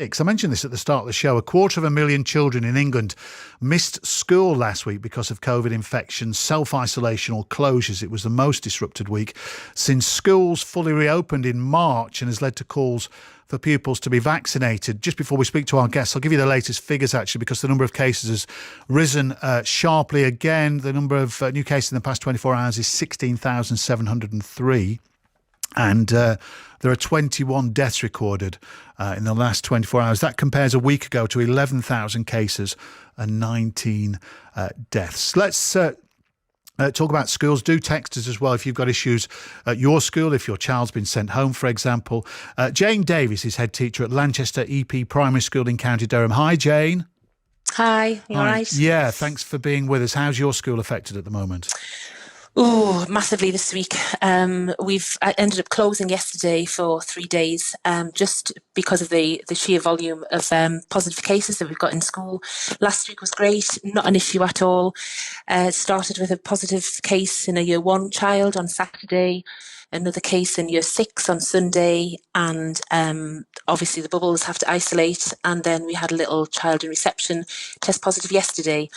I mentioned this at the start of the show. 250,000 children in England missed school last week because of COVID infections, self-isolation or closures. It was the most disrupted week since schools fully reopened in March and has led to calls for pupils to be vaccinated. Just before we speak to our guests, I'll give you the latest figures, actually, because the number of cases has risen sharply again. The number of new cases in the past 24 hours is 16,703. And there are 21 deaths recorded in the last 24 hours. That compares a week ago to 11,000 cases and 19 deaths. Let's talk about schools. Do text us as well if you've got issues at your school, if your child's been sent home, for example. Jane Davies is head teacher at Lanchester EP Primary School in County Durham. Hi, Jane. Hi, you all right? Yeah, thanks for being with us. How's your school affected at the moment? Oh, massively this week. I ended up closing yesterday for 3 days, just because of the sheer volume of positive cases that we've got in school. Last week was great, not an issue at all. Started with a positive case in a Year 1 child on Saturday, another case in Year 6 on Sunday, and obviously the bubbles have to isolate. And then we had a little child in reception test positive yesterday.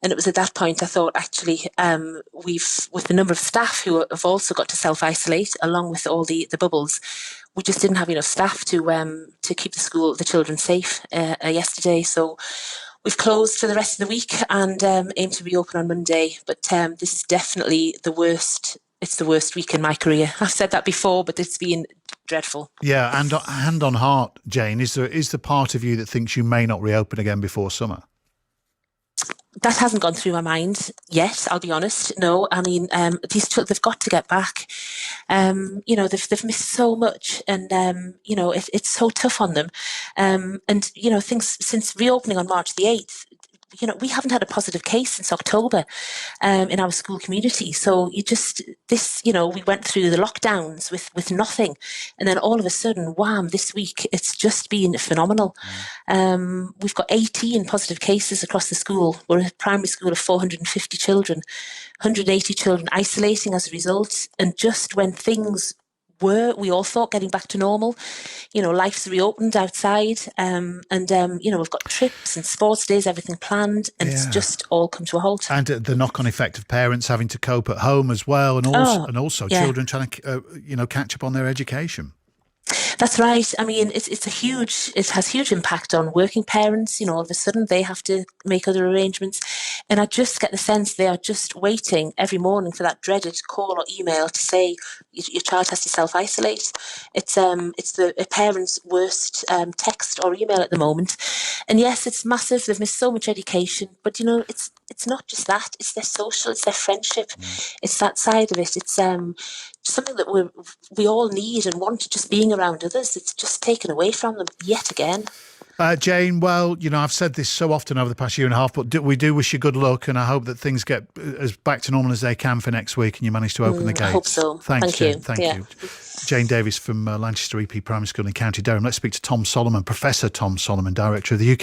And it was at that point I thought, actually, with the number of staff who have also got to self-isolate, along with all the bubbles, we just didn't have enough staff to keep the children safe yesterday. So we've closed for the rest of the week and aim to reopen on Monday. But this is definitely the worst. It's the worst week in my career. I've said that before, but it's been dreadful. Yeah, and hand on heart, Jane, is the part of you that thinks you may not reopen again before summer? That hasn't gone through my mind yet, I'll be honest. No, I mean, these children, they've got to get back. They've missed so much, and it's so tough on them. Things since reopening on March the 8th. We haven't had a positive case since October in our school community. So we went through the lockdowns with nothing. And then all of a sudden, wham, this week, it's just been phenomenal. We've got 18 positive cases across the school. We're a primary school of 450 children, 180 children isolating as a result. And just when things we all thought getting back to normal, life's reopened outside, we've got trips and sports days, everything planned, and It's just all come to a halt. And the knock-on effect of parents having to cope at home as well, and also children trying to catch up on their education. That's right. I mean, it has huge impact on working parents. All of a sudden they have to make other arrangements. And I just get the sense they are just waiting every morning for that dreaded call or email to say your child has to self-isolate. It's a parent's worst text or email at the moment. And yes, it's massive. They've missed so much education. But, it's not just that. It's their social, it's their friendship. It's that side of it. It's something that we all need and want, just being around others. It's just taken away from them yet again. Jane, well, I've said this so often over the past year and a half, but we do wish you good luck, and I hope that things get as back to normal as they can for next week and you manage to open the gates. I hope so. Thanks, Thank Jane. you. Thank Yeah. you. Jane Davies from Lanchester EP Primary School in County Durham. Let's speak to Tom Solomon, Professor Tom Solomon, Director of the UK